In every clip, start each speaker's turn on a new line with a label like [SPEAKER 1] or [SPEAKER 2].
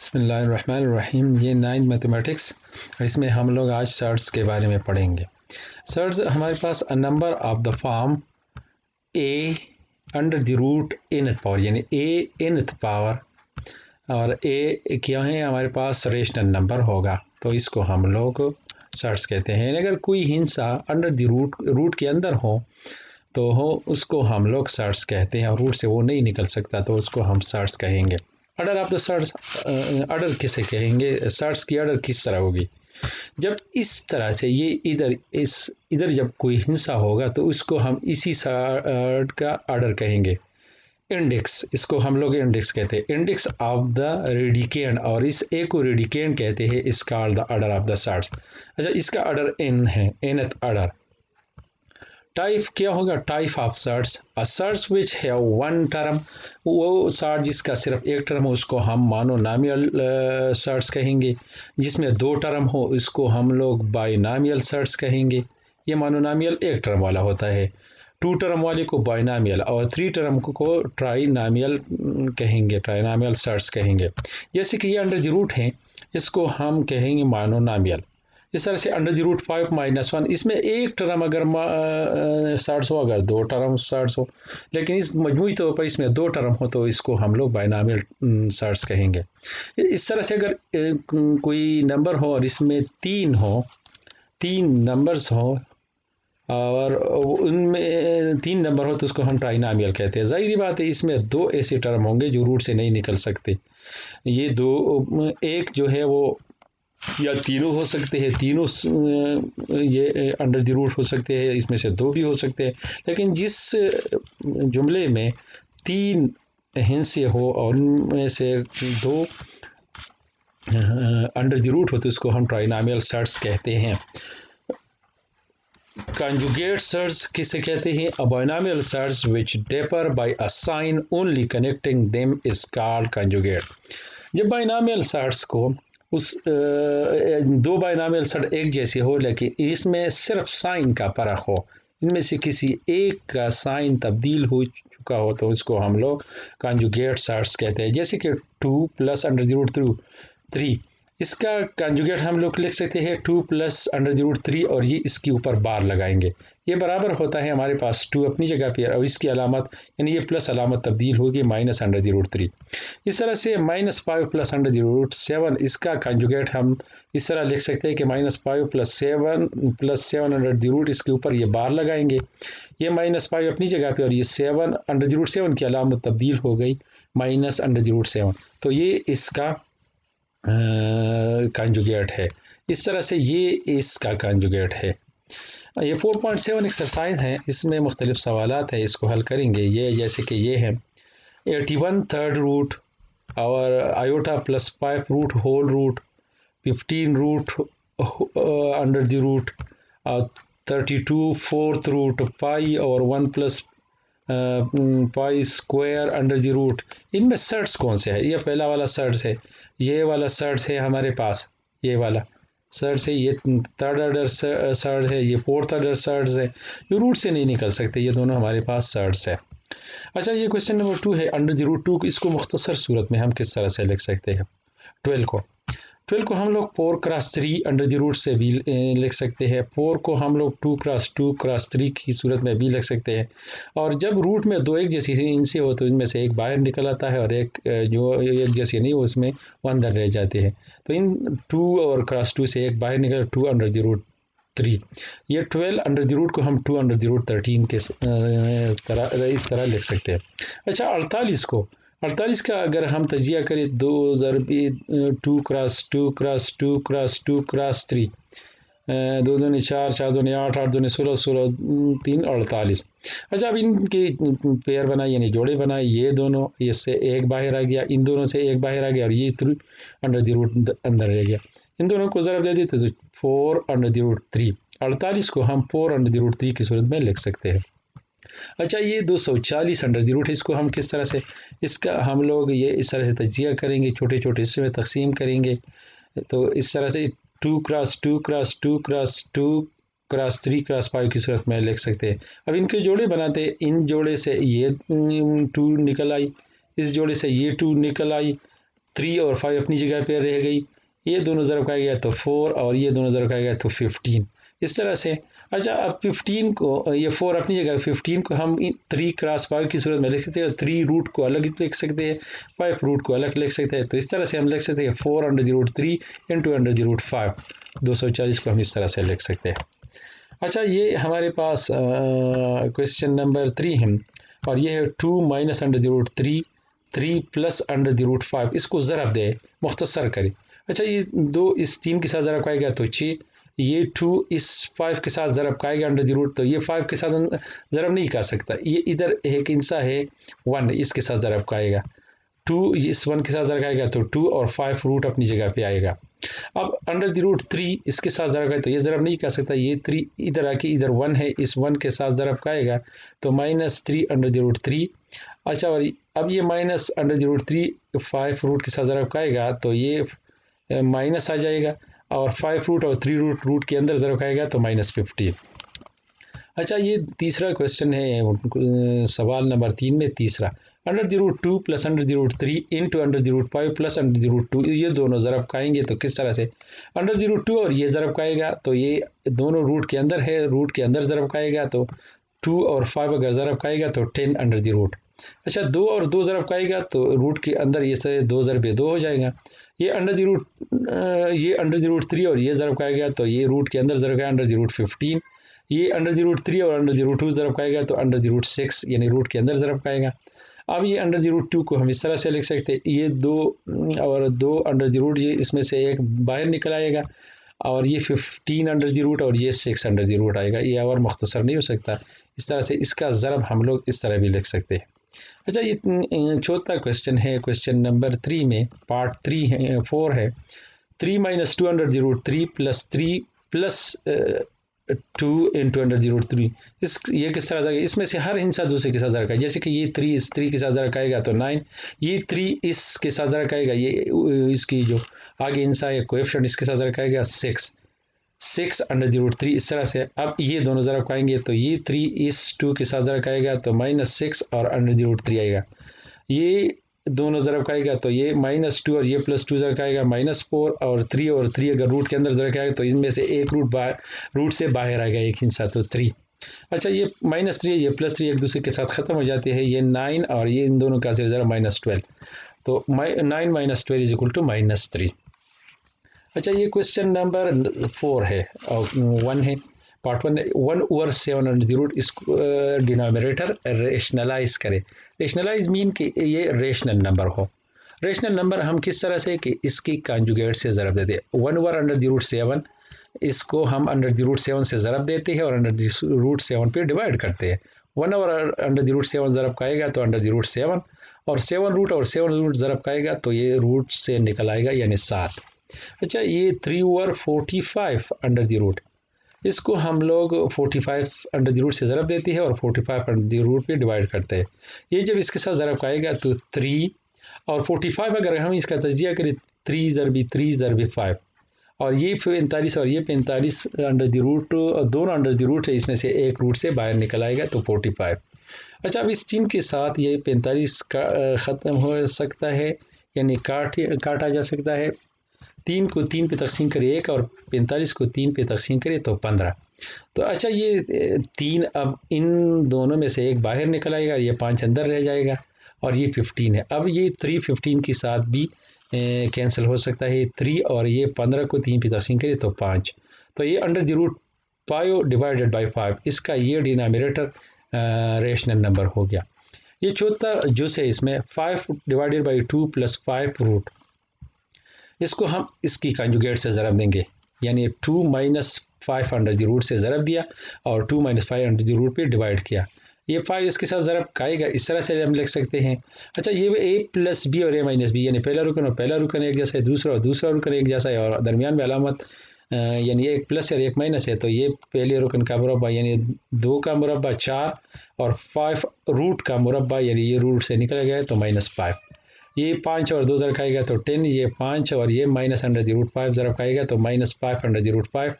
[SPEAKER 1] बिस्मिल्लाहिर्रहमानिर्रहीम। ये 9th mathematics, इसमें हम लोग आज सर्ट्स के बारे में पढ़ेंगे। सर्ट्स हमारे पास a number of the form A under the root nth power, यानी ए nth पावर, और ए क्या है हमारे पास रेशनल नंबर होगा तो इसको हम लोग सर्ट्स कहते हैं। अगर कोई हिंसा अंडर द रूट के अंदर हो तो उसको हम लोग सर्ट्स कहते हैं, और रूट से वो नहीं निकल सकता तो उसको हम सर्ट्स कहेंगे। Order of the surds, order किसे कहेंगे, सर्ट्स की ऑर्डर किस तरह होगी। जब इस तरह से ये इधर जब कोई हिंसा होगा तो उसको हम इसी सर्ट का ऑर्डर कहेंगे। इंडेक्स, इसको हम लोग इंडेक्स कहते हैं, इंडेक्स ऑफ द रेडिकेंड, और इस ए को रेडिकेंड कहते हैं। Is called the order of the surds. अच्छा, इसका ऑर्डर एन है, nth ऑर्डर। टाइप क्या होगा, type of surds, surds which है वन टर्म, वो सर्ट जिसका सिर्फ एक टर्म हो उसको हम मोनोनॉमियल सर्ट्स कहेंगे। जिसमें दो टर्म हो इसको हम लोग बाइनॉमियल सर्ट्स कहेंगे। ये मोनोनॉमियल एक टर्म वाला होता है, टू टर्म वाले को बाइनॉमियल, और थ्री टर्म को ट्राइनॉमियल कहेंगे, ट्राइनॉमियल सर्ट्स कहेंगे। जैसे कि ये अंडर द रूट हैं, इसको हम कहेंगे मोनोनॉमियल। इस तरह से अंडर द रूट 5-1, इसमें एक टर्म अगर सर्ट्स हो, अगर दो टर्म सर्ट्स हो, लेकिन इस मजमूई तौर पर इसमें दो टर्म हो तो इसको हम लोग बाइनॉमियल सर्ट्स कहेंगे। इस तरह से अगर कोई नंबर हो और इसमें तीन नंबर्स हो और उनमें तीन नंबर हो तो उसको हम ट्राइनॉमियल कहते हैं। ज़ाहिर बात है इसमें दो ऐसे टर्म होंगे जो रूट से नहीं निकल सकते। ये दो, एक जो है वो या तीनों हो सकते हैं, तीनों ये अंडर द रूट हो सकते हैं, इसमें से दो भी हो सकते हैं। लेकिन जिस जुमले में तीन हिस्से हो और उनमें से दो अंडर द रूट हो तो इसको हम ट्राइनॉमियल सर्ट्स कहते हैं। कंजुगेट सर्ट्स किसे कहते हैं, a binomial surds which differ by a sign only connecting them is called conjugate. जब बाइनॉमियल सर्ट्स को दो बाइनॉमियल सर्ट एक जैसे हो लेकिन इसमें सिर्फ साइन का फर्क हो, इनमें से किसी एक का साइन तब्दील हो चुका हो तो इसको हम लोग कंजुगेट सर्ट्स कहते हैं। जैसे कि 2 प्लस अंडर द रूट 3, इसका कंजुगेट हम लोग लिख सकते हैं 2 प्लस अंडर द रूट 3, और ये इसके ऊपर बार लगाएंगे, ये बराबर होता है हमारे पास 2 अपनी जगह पे, और इसकी अलामत यानी ये प्लस अलामत तब्दील होगी माइनस अंडर द रूट 3। इस तरह से -5 प्लस अंडर द रूट 7, इसका कंजुगेट हम इस तरह लिख सकते हैं कि -5 प्लस 7 अंडर द रूट, इसके ऊपर ये बार लगाएंगे, ये -5 अपनी जगह पे और ये 7 अंडर द रूट 7 की अलामत तब्दील हो गई माइनस अंडर द रूट 7, तो ये इसका कंजुगेट है। इस तरह से ये इसका कंजुगेट है। ये 4.7 एक्सरसाइज है, इसमें मुख्तलिफ सवालात हैं, इसको हल करेंगे। ये जैसे कि ये है 81 थर्ड रूट और iota plus 5 root whole root, 15 root under the root, 32 fourth root, pi और 1 plus pi square under the root. इनमें सर्ट्स कौन से है, ये पहला वाला सर्ट्स है, ये वाला सर्ट्स है हमारे पास, ये वाला सर्ट्स है, ये थर्ड ऑर्डर सर्ट्स है, ये फोर्थ ऑर्डर सर्ट्स है, जो रूट से नहीं निकल सकते, ये दोनों हमारे पास सर्ट्स है। अच्छा, ये क्वेश्चन नंबर 2 है अंडर द रूट 2, इसको मुख्तसर सूरत में हम किस तरह से लिख सकते हैं। 12 को हम लोग 4 क्रॉस 3 अंडर द रूट से भी लिख सकते हैं, 4 को हम लोग 2 क्रॉस 2 क्रॉस 3 की सूरत में भी लिख सकते हैं। और जब रूट में दो एक जैसी इनसे हो तो इनमें से एक बाहर निकल आता है और एक जो एक जैसी नहीं हो उसमें वो अंदर रह जाते हैं। तो इन 2 और क्रॉस 2 से एक बाहर निकल 2 अंडर द रूट 3। ये 12 अंडर द रूट को हम 2 अंडर द रूट 13 के तरह इस तरह लिख सकते हैं। अच्छा, 48 का अगर हम तजिया करें 2 ज़रब 2 क्रॉस 2 क्रॉस 2 क्रॉस 2 क्रॉस 3, 2 दूनी 4, 4 दूनी 8, 8 दूनी 16, 16 3 48। अच्छा, अब इनके पेयर बनाए यानी जोड़े बनाए, ये दोनों इससे एक बाहर आ गया, इन दोनों से एक बाहर आ गया, और ये 3 अंडर द रूट अंदर रह गया, इन दोनों को ज़रब दे देते तो 4 अंडर द रूट 3। 48 को हम 4 अंडर द रूट 3 की सूरत में लिख सकते हैं। अच्छा, ये 240 अंडर द रूट है, इसको हम किस तरह से, इसका हम लोग ये इस तरह से तजिया करेंगे, छोटे छोटे हिस्से में तकसीम करेंगे। तो इस तरह से 2 cross 2 cross 2 cross 2 cross 3 cross 5 की सूरत में लिख सकते हैं। अब इनके जोड़े बनाते हैं, इन जोड़े से ये 2 निकल आई, इस जोड़े से ये 2 निकल आई, 3 और 5 अपनी जगह पे रह गई, ये दोनों ज़रब खाया गया तो 4 और ये दोनों ज़रब खाया गया तो 15, इस तरह से। अच्छा, अब 15 को, ये 4 अपनी जगह, 15 को हम 3 क्रॉस 5 की सूरत में लिख सकते हैं, और 3 रूट को अलग लिख सकते हैं, 5 रूट को अलग लिख सकते हैं। तो इस तरह से हम लिख सकते हैं 4 under the root 3 into under the root 5, 240 को हम इस तरह से लिख सकते हैं। अच्छा, ये हमारे पास क्वेश्चन नंबर 3 है, और ये है 2 minus under the root 3, 3 plus under the root 5, इसको ज़रब दे, मुख्तसर करें। अच्छा, ये 2 इस 3 के साथ ज़रब खाएगा तो 6, ये 2 इस 5 के साथ ज़रब खाएगा अंडर द रूट, तो ये 5 के साथ ज़रब नहीं खा सकता, ये इधर एक इंसा है 1, इसके साथ ज़रब खाएगा, 2 इस 1 के साथ ज़रब खाएगा तो 2 और 5 रूट अपनी जगह पे आएगा। अब अंडर द रूट 3 इसके साथ ज़रब खाए तो ये ज़रब नहीं कर सकता, ये 3 इधर आके इधर 1 है, इस 1 के साथ ज़रब खाएगा तो -3 अंडर द रूट 3। अच्छा, और अब ये minus under the root 3 5 root के साथ ज़रब खाएगा तो ये माइनस आ जाएगा, और 5 रूट और 3 रूट के अंदर ज़रब खाएगा तो -15। अच्छा, ये तीसरा क्वेश्चन है सवाल नंबर 3 में तीसरा, under the root 2 plus under the root 3 into under the root 5 plus under the root 2, ये दोनों ज़रब खाएंगे तो किस तरह से, अंडर द रूट 2 और ये ज़रब खाएगा तो ये दोनों रूट के अंदर है, रूट के अंदर ज़रब खाएगा तो 2 और 5 अगर ज़रब खाएगा तो 10 अंडर द रूट। अच्छा, 2 और 2 ज़रब खाएगा तो रूट के अंदर ये से 2 ज़रब 2 हो जाएगा, ये अंडर द रूट ये अंडर द रूट 3 और ये ज़रब खाएगा तो ये रूट के अंदर ज़रब खाएगा अंडर द रूट 15, ये अंडर द रूट 3 और अंडर द रूट 2 ज़रब खाएगा तो अंडर द रूट 6 यानी रूट के अंदर ज़रब खाएगा। अब ये अंडर द रूट 2 को हम इस तरह से लिख सकते हैं, ये 2 और 2 अंडर द रूट, ये इसमें से एक बाहर निकल आएगा, और ये 15 अंडर द रूट और ये 6 अंडर द रूट आएगा, ये और मुख्तसर नहीं हो सकता, इस तरह से इसका ज़रब हम लोग इस तरह भी लिख सकते हैं। अच्छा, ये चौथा क्वेश्चन है क्वेश्चन नंबर 3 में, पार्ट 3 है 4 है, 3 minus 2 under the root 3 plus 3 plus 2 into under the root 3, ये किस तरह से, इसमें से हर हिस्सा दूसरे के साथ रखा है, जैसे कि ये 3 इस 3 के साथ रखाएगा तो 9, ये 3 इसके साथ रखाएगा, ये इसकी जो आगे हिस्सा है कोएफिशिएंट इसके साथ रखाएगा 6 अंडर द रूट 3, इस तरह से। अब ये दोनों ज़रा रखाएंगे तो ये 3 इस 2 के साथ रखाएगा तो -6 और अंडर द रूट 3 आएगा, ये दोनों ज़रब खाएगा तो ये -2 और ये +2 ज़रब खाएगा -4, और 3 और 3 अगर रूट के अंदर ज़रब खाएगा तो इनमें से एक रूट से बाहर आएगा एक हिस्सा, तो 3। अच्छा, ये -3 ये +3 एक दूसरे के साथ ख़त्म हो जाते हैं, ये 9 और ये इन दोनों का ज़रा -12, तो 9 - 12 इज इक्वल टू -3। अच्छा, ये क्वेश्चन नंबर 4 है और 1 है, पार्ट 1/7 अंडर द रूट, इसको डिनोमिनेटर रेशनलाइज करें। रेशनलाइज मीन कि ये रेशनल नंबर हो। रेशनल नंबर हम किस तरह से, कि इसकी कॉन्जुगेट से ज़रब देते हैं, 1 अंडर द रूट 7, इसको हम अंडर द रूट 7 से ज़रब देते हैं और अंडर द रूट 7 पे डिवाइड करते हैं। 1 अंडर द रूट 7 ज़रब खाएगा तो अंडर द रूट 7, और 7 रूट और 7 रूट ज़रब खाएगा तो ये रूट से निकल आएगा यानी 7। अच्छा, ये 3/45 अंडर द रूट, इसको हम लोग 45 अंडर द रूट से ज़रब देते हैं और 45 अंडर द रूट पे डिवाइड करते हैं। ये जब इसके साथ ज़रब खाएगा तो 3 और 45 अगर हम इसका तजिया करें 3 ज़रबी 3 ज़रबी 5, और ये 45 और ये 45 अंडर द रूट, दोनों अंडर द रूट है, इसमें से एक रूट से बाहर निकल आएगा तो 45। अच्छा, अब इस 3 के साथ ये 45 का ख़त्म हो सकता है, यानी काटा जा सकता है, 3 को 3 पे तकसीम करें 1 और 45 को 3 पे तकसीम करें तो 15। तो अच्छा, ये 3 अब इन दोनों में से एक बाहर निकल आएगा, ये 5 अंदर रह जाएगा, और ये 15 है। अब ये 3 15 के साथ भी कैंसिल हो सकता है, 3 और ये 15 को 3 पे तकसीम करें तो 5, तो ये under the root 5 divided by 5, इसका ये डिनोमिनेटर रेशनल नंबर हो गया। ये चौथा जुज़ है, इसमें 5 डिवाइडेड बाई 2 प्लस 5 रूट, इसको हम इसकी कंजुगेट से ज़रब देंगे, यानी 2 माइनस 5 अंडर द रूट से ज़रब दिया और 2 माइनस 5 अंडर द रूट पे डिवाइड किया, ये 5 इसके साथ ज़रब खाएगा, इस तरह से हम लिख सकते हैं। अच्छा, ये a प्लस बी और a माइनस बी, यानी पहला रुकन एक जैसा है, दूसरा रुकन एक जैसा है, और दरमियान में अलामत यानी एक प्लस और एक माइनस है, तो ये पहले रुकन का मुरब्बा यानी 2 का मुरब्बा 4, और 5 रूट का मुरब्बा यानी ये रूट से निकल गया है तो -5, ये 5 और 2 ज़रब खाएगा तो 10, ये 5 और ये माइनस अंडर द रूट 5 ज़रब खाएगा तो -5 अंडर द रूट 5,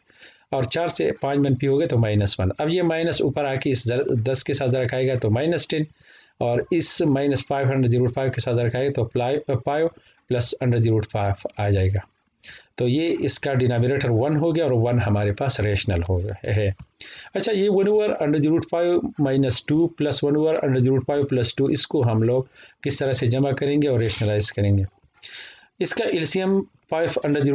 [SPEAKER 1] और 4 से 5 मनफी हो गए तो -1। अब ये माइनस ऊपर आके इस 10 के साथ ज़रब खाएगा तो -10, और इस -5 अंडर द रूट 5 के साथ ज़रब खाएगा तो 5 प्लस अंडर द रूट 5 आ जाएगा। तो ये इसका डिनोमिनेटर 1 हो गया और 1 हमारे पास रेशनल हो गया है। अच्छा, ये 1 over under the root 5 minus 2 plus 1 over under the root 5 plus 2, इसको हम लोग किस तरह से जमा करेंगे और रेशनलाइज करेंगे। इसका LCM 5 under the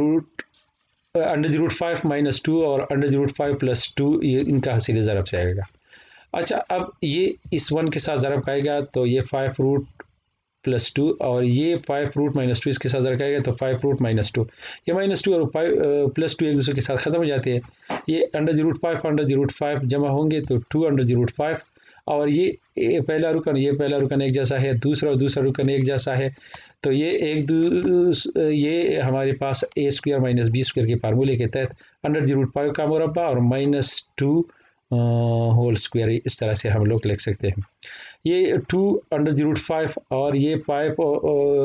[SPEAKER 1] root 5 minus 2 और अंडर द रूट 5 प्लस 2, ये इनका हसीले ज़रब से आएगा। अच्छा, अब ये इस 1 के साथ ज़रब खाएगा तो ये 5 रूट प्लस 2, और ये 5 रूट माइनस 2 इसके साथ ज़रब खाएगा तो 5 रूट माइनस 2, ये माइनस 2 और 5 प्लस 2 एक दूसरे के साथ ख़त्म हो जाते हैं। ये अंडर द रूट 5 जमा होंगे तो 2 अंडर द रूट 5, और ये पहला रुकन एक जैसा है, दूसरा रुकन एक जैसा है, तो ये हमारे पास ए स्क्वायर माइनस बी स्क्वायर के फार्मूले के तहत अंडर द रूट 5 का मुरब्बा और माइनस 2 होल स्क्वायर, इस तरह से हम लोग लिख सकते हैं। ये 2 अंडर द रूट 5 और ये 5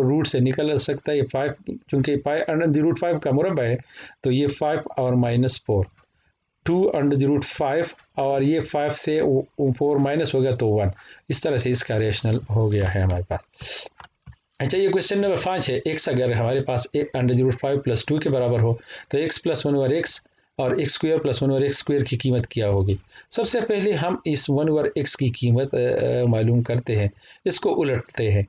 [SPEAKER 1] रूट से निकल सकता है, ये 5 चूँकि 5 अंडर द रूट 5 का मुरब्बा है तो ये 5 और माइनस 4, 2 अंडर द रूट 5 और ये 5 से 4 माइनस हो गया तो 1, इस तरह से इसका रेशनल हो गया है हमारे पास। अच्छा, ये क्वेश्चन नंबर 5 है। एक्स अगर हमारे पास अंडर द रूट 5 प्लस 2 के बराबर हो तो एक्स प्लस 1 ओवर एक्स और x square plus 1 over x square की कीमत क्या होगी। सबसे पहले हम इस 1 ओवर एक्स की कीमत मालूम करते हैं, इसको उलटते हैं।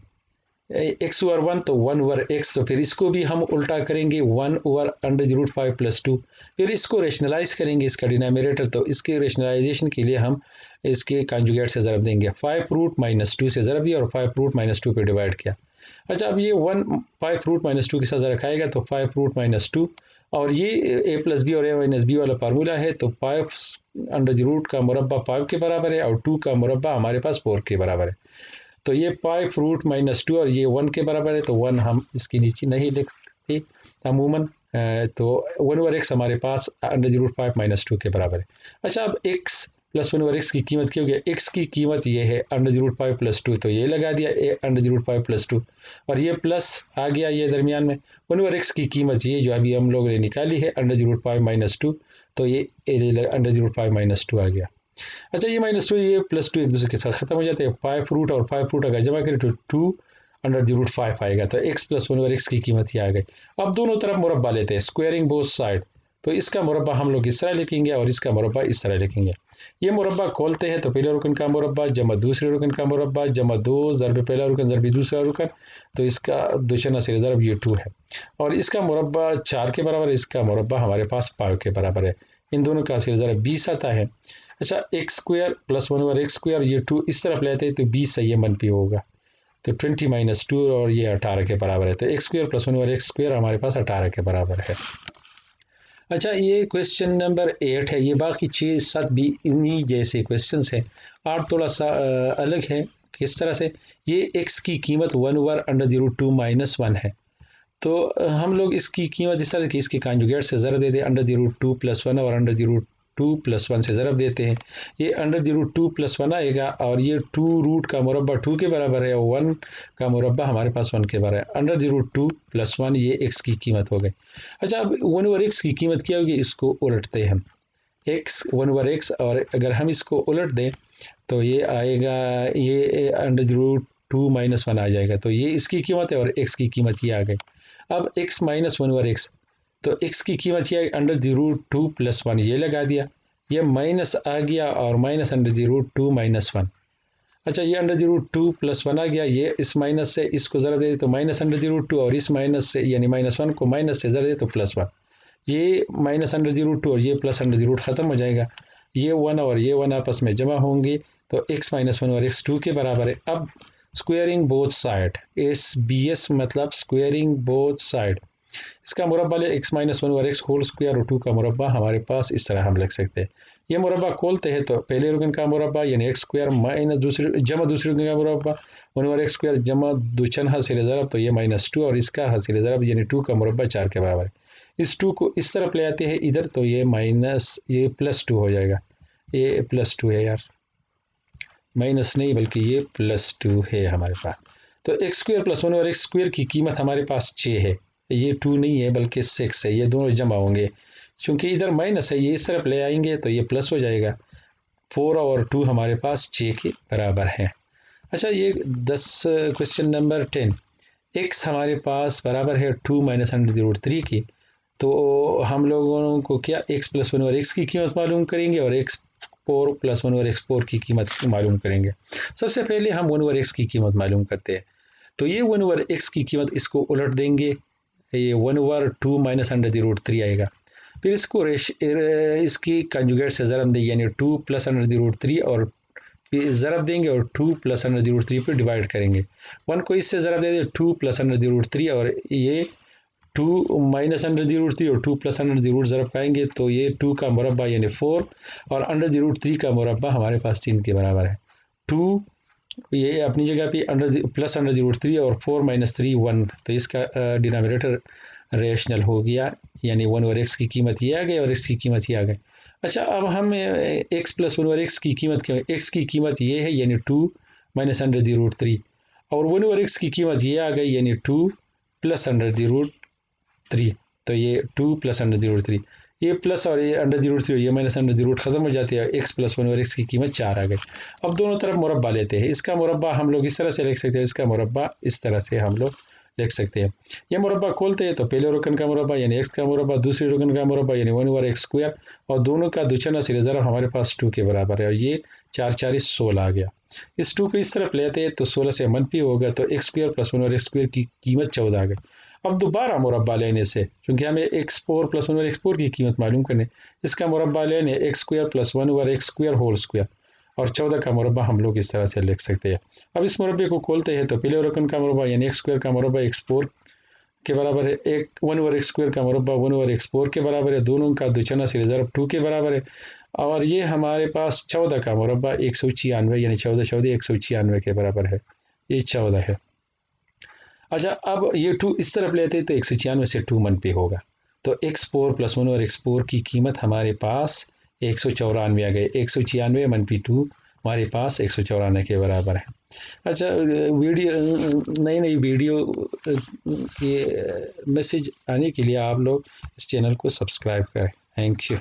[SPEAKER 1] एक्स ओवर 1 तो 1 ओवर एक्स, तो फिर इसको भी हम उल्टा करेंगे 1 over under the root 5 plus 2, फिर इसको रेशनलाइज करेंगे इसका डिनोमिनेटर, तो इसके रेशनलाइजेशन के लिए हम इसके कॉन्जुगेट से ज़रब देंगे। 5 रूट माइनस 2 से ज़रब दिया और 5 रूट माइनस 2 पे डिवाइड किया। अच्छा, अब ये 5 रूट माइनस 2 के साथ रखाएगा तो 5 रूट माइनस 2, और ये ए प्लस बी और ए माइनस बी वाला फार्मूला है, तो 5 अंडर द रूट का मुरब्बा 5 के बराबर है और 2 का मुरब्बा हमारे पास 4 के बराबर है, तो ये 5 रूट माइनस 2 और ये 1 के बराबर है, तो 1 हम इसके नीचे नहीं लिख सकते अमूमन, तो 1 ओवर एक्स हमारे पास अंडर द रूट 5 माइनस 2 के बराबर है। अच्छा, अब एक्स प्लस 1 ओवर एक्स की कीमत क्या हो गया, एक्स की कीमत ये है अंडर द रूट 5 प्लस 2, तो ये लगा दिया ए अंडर द रूट 5 प्लस 2, और ये प्लस आ गया ये दरमियान में। 1 ओवर एक्स की कीमत ये जो अभी हम लोगों ने निकाली है अंडर द रूट 5 माइनस 2, तो ये अंडर द रूट 5 माइनस 2 आ गया। अच्छा, ये माइनस 2 ये प्लस 2 एक दूसरे के साथ खत्म हो जाते हैं। 5 रूट और 5 रूट अगर जमा करें तो 2 अंडर द रूट 5 आएगा, तो एक्स प्लस 1 ओवर एक्स की कीमत ये आ गई। अब दोनों तरफ मुरब्बा लेते हैं, स्क्वायरिंग बोथ साइड, तो इसका मुरब्बा हम लोग इस तरह लिखेंगे और इसका मुरब्बा इस तरह लिखेंगे। ये मुरब्बा खोलते हैं तो पहले रुकन का मुरब्बा जमा दूसरे रुकन का मुरब्बा जमा 2 ज़रब पहला रुकन ज़रब दूसरा रुकन, तो इसका दुशना से ज़रब ये 2 है, और इसका मुरब्बा 4 के बराबर है, इसका मुरब्बा हमारे पास 5 के बराबर है, इन दोनों का से ज़रब 20 आता है। अच्छा, x square plus 1 over x square, ये 2 इस तरफ लेते हैं तो 20 से ये मनफी होगा, तो 20 माइनस 2 और ये 18 के बराबर है, तो x square plus 1 over x square हमारे पास 18 के बराबर है। अच्छा, ये क्वेश्चन नंबर 8 है। ये बाकी 6-7 भी इन्हीं जैसे क्वेश्चन हैं, 8 थोड़ा सा अलग है। किस तरह से, ये एक्स की कीमत 1 over under the root 2 minus 1 है, तो हम लोग इसकी कीमत इस तरह की इसके कॉन्जुगेट से ज़रब देते हैं, अंडर द रूट 2 प्लस 1 और अंडर द रूट 2 प्लस 1 से ज़रब देते हैं। ये अंडर द रूट 2 प्लस 1 आएगा, और ये 2 रूट का मुरब्बा 2 के बराबर है और 1 का मुरब्बा हमारे पास 1 के बराबर है। अंडर द रूट 2 प्लस 1 ये एक्स की कीमत हो गई। अच्छा, अब 1 ओवर एक्स की कीमत क्या होगी, इसको उलटते हैं हम, एक्स 1 ओवर एक्स, और अगर हम इसको उलट दें तो ये आएगा, ये अंडर द रूट 2 माइनस 1 आ जाएगा, तो ये इसकी कीमत है और एक्स की कीमत ये आ गई। अब x माइनस 1 ओवर एक्स, तो x की कीमत ये अंडर द रूट 2 प्लस 1, ये लगा दिया, ये माइनस आ गया और minus under the root 2 minus 1। अच्छा, ये अंडर द रूट 2 प्लस 1 आ गया, ये इस माइनस से इसको ज़रा दे तो माइनस अंडर द रूट 2, और इस माइनस से यानी माइनस 1 को माइनस से ज़रा दे तो प्लस 1, ये माइनस अंडर द रूट 2 और ये प्लस अंडर द रूट ख़त्म हो जाएगा, ये 1 और ये 1 आपस में जमा होंगे, तो x माइनस 1 और x 2 के बराबर है। अब स्क्वेयरिंग बोथ साइड, SBS मतलब स्क्वेयरिंग बोथ साइड, इसका मुरब्बा ले x minus 1 over x whole square और 2 का मुरब्बा हमारे पास इस तरह हम लिख सकते हैं। ये मुरब्बा खोलते हैं तो पहले रुकन का मुरब्बा यानी एक्स स्क्वायर माइनस दूसरे जमा दूसरे रुकन का मुरब्बा 1 ओवर एक्स स्क्वायर जमा दुचन हासिल ज़रब, तो ये माइनस 2 और इसका हासिल ज़रब यानी 2 का मुरब्बा 4 के बराबर है। इस 2 को इस तरफ ले आते हैं इधर, तो ये माइनस ये प्लस 2 हो जाएगा, ये प्लस 2 है यार, माइनस नहीं बल्कि ये प्लस 2 है हमारे पास। तो एक्स स्क्वायर प्लस 1 और एक्स स्क्वायर की कीमत हमारे पास 6 है, ये 2 नहीं है बल्कि 6 है, ये दोनों जमा होंगे, क्योंकि इधर माइनस है ये इस तरफ ले आएंगे तो ये प्लस हो जाएगा। 4 और 2 हमारे पास 6 के बराबर है। अच्छा, ये 10 क्वेश्चन नंबर 10, x हमारे पास बराबर है 2 माइनस अंडर द रूट 3 की, तो हम लोगों को क्या x प्लस वन और x की कीमत मालूम करेंगे और x4 प्लस वन और x4 की कीमत मालूम करेंगे। सबसे पहले हम वन ओवर x की कीमत मालूम करते हैं, तो ये वन ओवर x की कीमत इसको उलट देंगे, ये 1/2 माइनस अंडर द रूट 3 आएगा। फिर इसको इसकी कंजुगेट से ज़रब देंगे, यानी 2 प्लस अंडर द रूट 3 और ज़रब देंगे और 2 प्लस अंडर द रूट 3 पर डिवाइड करेंगे। 1 को इससे ज़रब दे देंगे 2 प्लस अंडर द रूट 3 और ये 2 माइनस अंडर द रूट 3 और 2 प्लस अंडर द रूट ज़रब खाएंगे, तो ये 2 का मुरब्बा यानी 4 और अंडर द रूट 3 का मुरब्बा हमारे पास 3 के बराबर है। 2 ये अपनी जगह पे प्लस अंडर द रूट 3 और 4 माइनस 3 1, तो इसका डिनोमिनेटर रेशनल हो गया, यानी 1 और x की कीमत ये आ गई और x की कीमत ये आ गई। अच्छा, अब हम x प्लस 1 और x की कीमत x की कीमत ये है यानी 2 माइनस अंडर द रूट 3 और 1 और x की कीमत ये आ गई यानी 2 प्लस अंडर द रूट 3, तो ये 2 प्लस अंडर द रूट 3, ये प्लस और ये अंडर द रूट 3 ये माइनस अंडर द रूट खत्म हो जाती है, x प्लस 1 और x की कीमत 4 आ गई। अब दोनों तरफ मुरब्बा लेते हैं, इसका मुरब्बा हम लोग इस तरह से लिख सकते हैं, इसका मुरब्बा इस तरह से हम लोग लिख सकते हैं। ये मुरब्बा खोलते हैं तो पहले रुकन का मुरब्बा यानी x का मुरब्बा, दूसरे रुकन का मुरब्बा यानी 1 ओवर x स्क्वायर और दोनों का दुचना सिरे ज़रा हमारे पास 2 के बराबर है और ये 4 4 16 आ गया। इस 2 को इस तरफ लेते हैं तो 16 से मनफी होगा, तो x square plus 1 over x square की कीमत 14 आ गई। अब दोबारा मुरब्बा लेने से, क्योंकि हमें x4 प्लस 1 ओवर x4 की कीमत मालूम करने, इसका मुरब्बा लेने x square plus 1 over x square whole square और 14 का मुरब्बा हम लोग इस तरह से लिख सकते हैं। अब इस मुरब्बे को खोलते हैं तो पहले रकम का मुरब्बा यानी x स्क्वायर का मुरब्बा x4 के बराबर है, एक 1 ओवर x स्क्वायर का मुरब्बा 1 ओवर x4 के बराबर है, दोनों का दुचना से ज़रब 2 के बराबर है और ये हमारे पास 14 का मुरब्बा 196 यानी 14 14 196 के बराबर है, ये 14 है। अच्छा, अब ये 2 इस तरफ लेते हैं तो 196 से 2 मनफी होगा, तो x4 प्लस 1 और x4 की कीमत हमारे पास 194 आ गई, 196 मनफी 2 हमारे पास 194 के बराबर है। अच्छा, वीडियो नई नई वीडियो के मैसेज आने के लिए आप लोग इस चैनल को सब्सक्राइब करें। Thank you.